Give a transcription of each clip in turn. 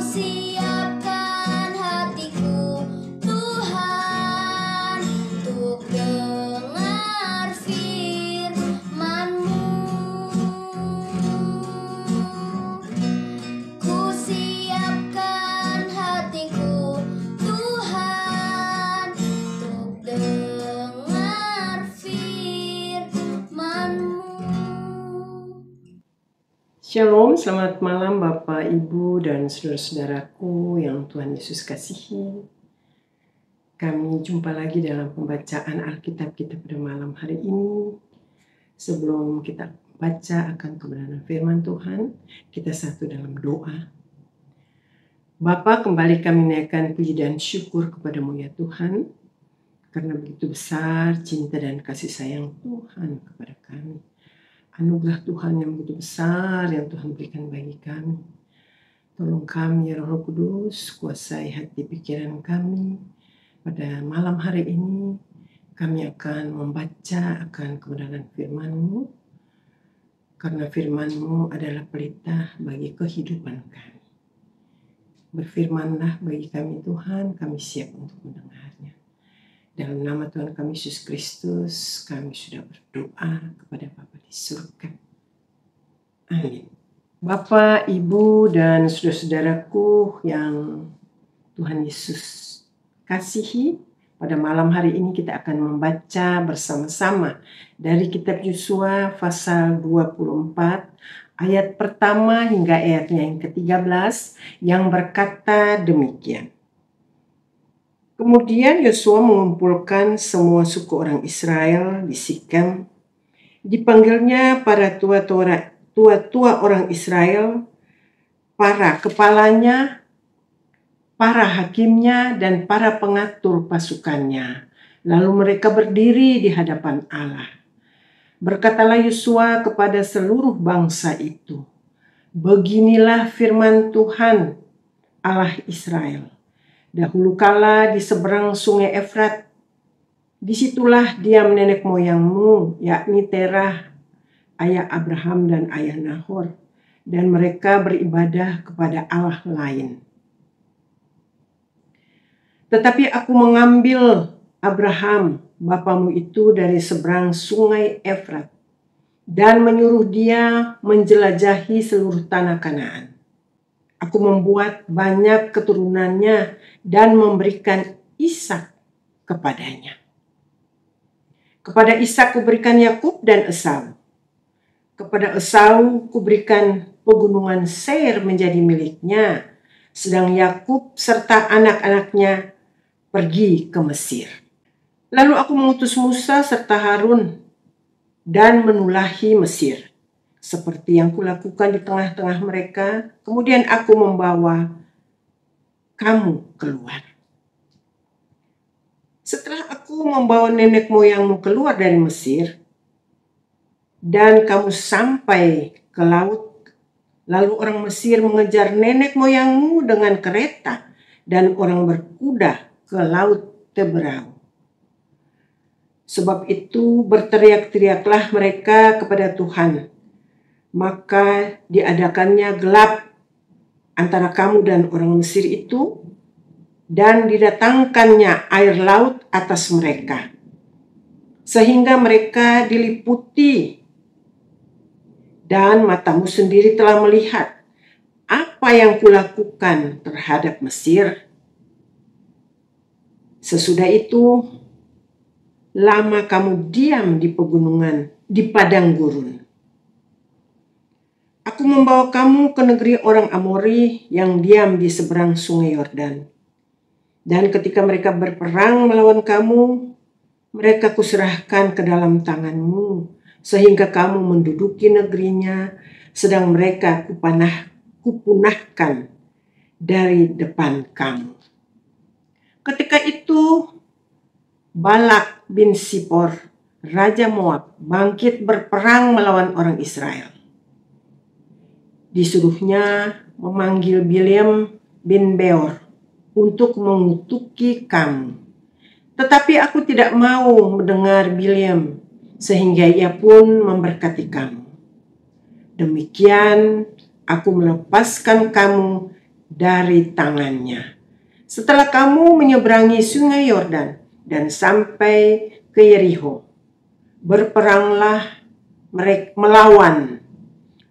siapkan hatiku, Tuhan, untuk dengar firman-Mu. Ku siapkan hatiku, Tuhan, untuk dengar firman-Mu. Shalom, selamat malam Bapak, Ibu, dan saudara-saudaraku yang Tuhan Yesus kasihi. Kami jumpa lagi dalam pembacaan Alkitab kita pada malam hari ini. Sebelum kita baca akan kebenaran firman Tuhan, kita satu dalam doa. Bapa, kembali kami naikkan puji dan syukur kepadamu ya Tuhan, karena begitu besar cinta dan kasih sayang Tuhan kepada kami. Anugerah Tuhan yang begitu besar yang Tuhan berikan bagi kami. Tolong kami ya Roh Kudus, kuasai hati pikiran kami. Pada malam hari ini kami akan membaca akan kebenaran firman-Mu. Karena firman-Mu adalah pelita bagi kehidupan kami. Berfirmanlah bagi kami Tuhan, kami siap untuk mendengarnya. Dalam nama Tuhan kami Yesus Kristus, kami sudah berdoa kepada Bapa di surga. Amin. Bapak, Ibu, dan saudara-saudaraku yang Tuhan Yesus kasihi, pada malam hari ini kita akan membaca bersama-sama dari kitab Yosua pasal 24, ayat pertama hingga ayatnya yang ke-13 yang berkata demikian. Kemudian Yosua mengumpulkan semua suku orang Israel di Sikem. Dipanggilnya para tua-tua orang Israel, para kepalanya, para hakimnya, dan para pengatur pasukannya. Lalu mereka berdiri di hadapan Allah. Berkatalah Yosua kepada seluruh bangsa itu, "Beginilah firman Tuhan Allah Israel. Dahulu kala di seberang sungai Efrat, disitulah diam nenek moyangmu, yakni Terah, ayah Abraham dan ayah Nahor, dan mereka beribadah kepada Allah lain. Tetapi aku mengambil Abraham, bapamu itu, dari seberang sungai Efrat, dan menyuruh dia menjelajahi seluruh tanah Kanaan. Aku membuat banyak keturunannya dan memberikan Ishak kepadanya. Kepada Ishak kuberikan Yakub dan Esau. Kepada Esau kuberikan pegunungan Seir menjadi miliknya, sedang Yakub serta anak-anaknya pergi ke Mesir. Lalu aku mengutus Musa serta Harun dan menulahi Mesir, seperti yang kulakukan di tengah-tengah mereka. Kemudian aku membawa kamu keluar. Setelah aku membawa nenek moyangmu keluar dari Mesir, dan kamu sampai ke laut, lalu orang Mesir mengejar nenek moyangmu dengan kereta, dan orang berkuda ke laut Teberau. Sebab itu berteriak-teriaklah mereka kepada Tuhan, maka diadakannya gelap antara kamu dan orang Mesir itu, dan didatangkannya air laut atas mereka, sehingga mereka diliputi, dan matamu sendiri telah melihat apa yang kulakukan terhadap Mesir. Sesudah itu, lama kamu diam di pegunungan, di padang gurun. Aku membawa kamu ke negeri orang Amori yang diam di seberang sungai Yordan. Dan ketika mereka berperang melawan kamu, mereka kuserahkan ke dalam tanganmu, sehingga kamu menduduki negerinya, sedang mereka kupunahkan dari depan kamu. Ketika itu, Balak bin Sipor, Raja Moab, bangkit berperang melawan orang Israel. Disuruhnya memanggil Bileam bin Beor untuk mengutuki kamu. Tetapi aku tidak mau mendengar Bileam, sehingga ia pun memberkati kamu. Demikian aku melepaskan kamu dari tangannya. Setelah kamu menyeberangi sungai Yordan dan sampai ke Yerikho, berperanglah melawan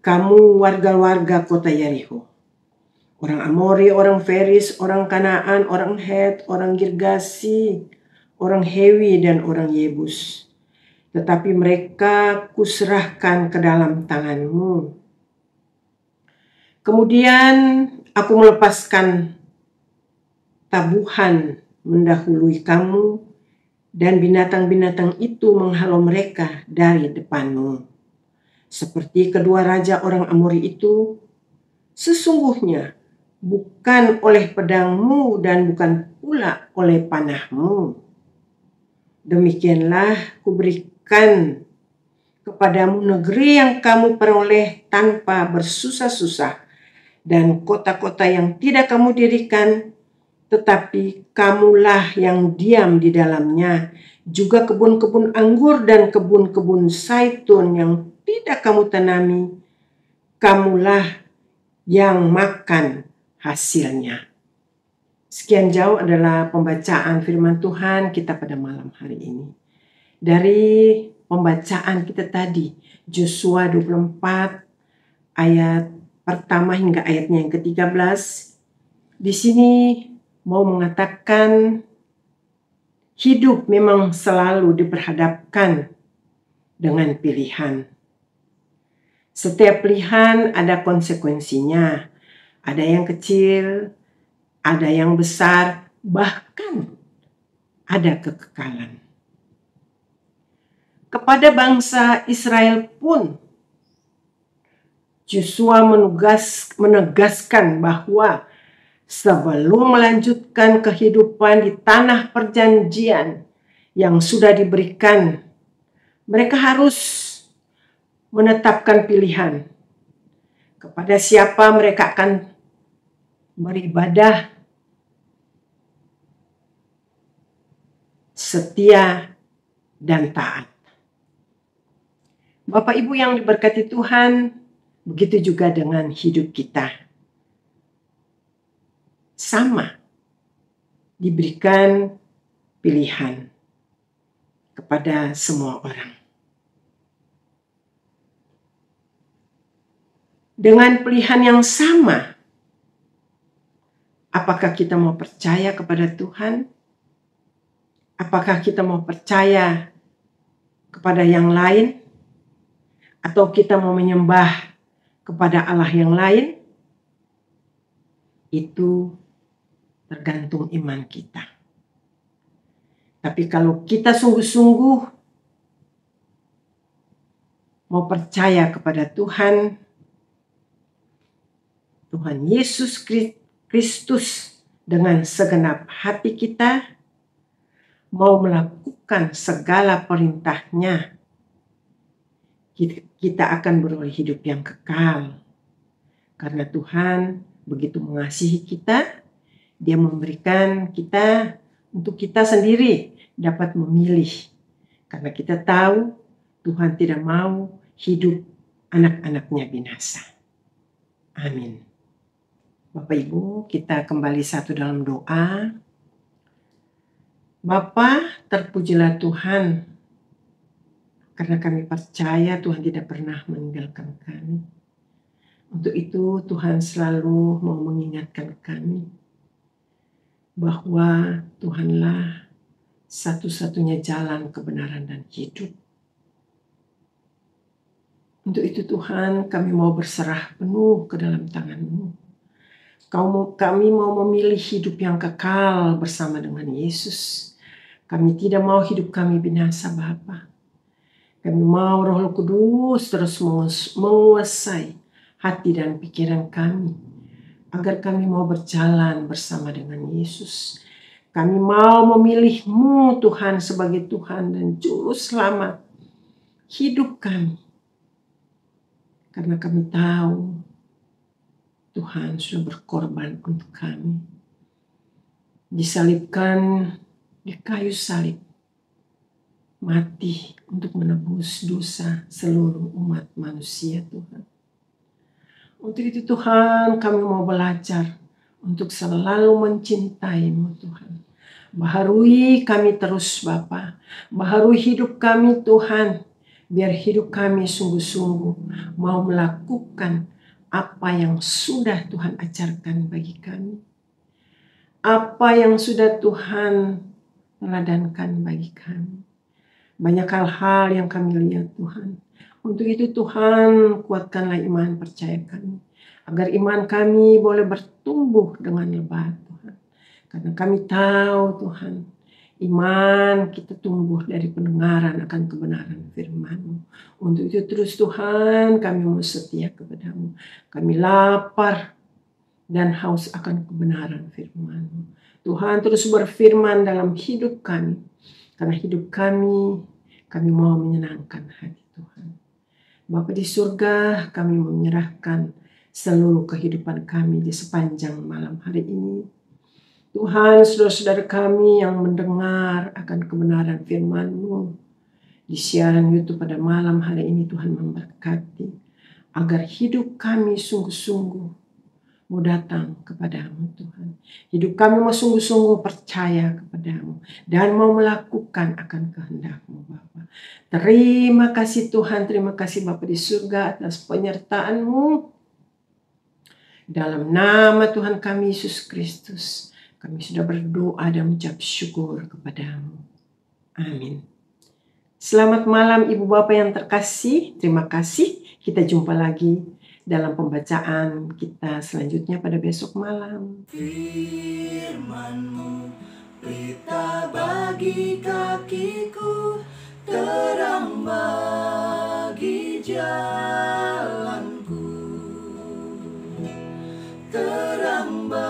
kamu warga-warga kota Yerikho. Orang Amori, orang Feris, orang Kanaan, orang Het, orang Girgasi, orang Hewi, dan orang Yebus. Tetapi mereka kuserahkan ke dalam tanganmu. Kemudian aku melepaskan tabuhan mendahului kamu, dan binatang-binatang itu menghalau mereka dari depanmu. Seperti kedua raja orang Amori itu, sesungguhnya bukan oleh pedangmu dan bukan pula oleh panahmu. Demikianlah kuberikan kepadamu negeri yang kamu peroleh tanpa bersusah-susah, dan kota-kota yang tidak kamu dirikan, tetapi kamulah yang diam di dalamnya, juga kebun-kebun anggur dan kebun-kebun zaitun yang tidak kamu tanami, kamulah yang makan hasilnya. Sekian jauh adalah pembacaan firman Tuhan kita pada malam hari ini. Dari pembacaan kita tadi, Yosua 24 ayat pertama hingga ayatnya yang ke-13, di sini mau mengatakan hidup memang selalu diperhadapkan dengan pilihan. Setiap pilihan ada konsekuensinya. Ada yang kecil, ada yang besar, bahkan ada kekekalan. Kepada bangsa Israel pun, Yosua menegaskan bahwa sebelum melanjutkan kehidupan di tanah perjanjian yang sudah diberikan, mereka harus menetapkan pilihan kepada siapa mereka akan beribadah, setia, dan taat. Bapak Ibu yang diberkati Tuhan, begitu juga dengan hidup kita. Sama, diberikan pilihan kepada semua orang. Dengan pilihan yang sama, apakah kita mau percaya kepada Tuhan? Apakah kita mau percaya kepada yang lain? Atau kita mau menyembah kepada Allah yang lain? Itu tergantung iman kita. Tapi kalau kita sungguh-sungguh mau percaya kepada Tuhan Yesus Kristus dengan segenap hati kita, mau melakukan segala perintahnya, kita akan beroleh hidup yang kekal. Karena Tuhan begitu mengasihi kita, Dia memberikan kita untuk kita sendiri dapat memilih. Karena kita tahu Tuhan tidak mau hidup anak-anaknya binasa. Amin. Bapak Ibu, kita kembali satu dalam doa. Bapa, terpujilah Tuhan, karena kami percaya Tuhan tidak pernah meninggalkan kami. Untuk itu Tuhan selalu mau mengingatkan kami bahwa Tuhanlah satu-satunya jalan kebenaran dan hidup. Untuk itu Tuhan, kami mau berserah penuh ke dalam tangan-Mu. Kami mau memilih hidup yang kekal bersama dengan Yesus. Kami tidak mau hidup kami binasa, Bapa. Kami mau Roh Kudus terus menguasai hati dan pikiran kami, agar kami mau berjalan bersama dengan Yesus. Kami mau memilih-Mu Tuhan sebagai Tuhan dan Juru Selamat hidup kami. Karena kami tahu Tuhan sudah berkorban untuk kami. Disalibkan di kayu salib, mati untuk menebus dosa seluruh umat manusia Tuhan. Untuk itu Tuhan, kami mau belajar untuk selalu mencintai-Mu Tuhan. Baharui kami terus Bapa, baharui hidup kami Tuhan, biar hidup kami sungguh-sungguh mau melakukan apa yang sudah Tuhan ajarkan bagi kami. Apa yang sudah Tuhan teladankan bagi kami. Banyak hal-hal yang kami lihat Tuhan. Untuk itu Tuhan kuatkanlah iman percaya kami. Agar iman kami boleh bertumbuh dengan lebat Tuhan. Karena kami tahu Tuhan, iman kita tumbuh dari pendengaran akan kebenaran firman-Mu. Untuk itu terus Tuhan kami mau setia kepada-Mu. Kami lapar dan haus akan kebenaran firman-Mu. Tuhan terus berfirman dalam hidup kami. Karena hidup kami mau menyenangkan hati Tuhan. Bapa di surga, kami menyerahkan seluruh kehidupan kami di sepanjang malam hari ini. Tuhan, saudara-saudara kami yang mendengar akan kebenaran firman-Mu di siaran YouTube pada malam hari ini, Tuhan memberkati. Agar hidup kami sungguh-sungguh mau datang kepadamu Tuhan. Hidup kami mau sungguh-sungguh percaya kepadamu dan mau melakukan akan kehendak-Mu Bapa. Terima kasih Tuhan, terima kasih Bapa di surga atas penyertaan-Mu. Dalam nama Tuhan kami Yesus Kristus, kami sudah berdoa dan mengucap syukur kepadamu. Amin. Selamat malam Ibu Bapak yang terkasih, terima kasih. Kita jumpa lagi dalam pembacaan kita selanjutnya pada besok malam. Firman-Mu, pelita bagi kakiku, terang bagi jalanku, terang bagi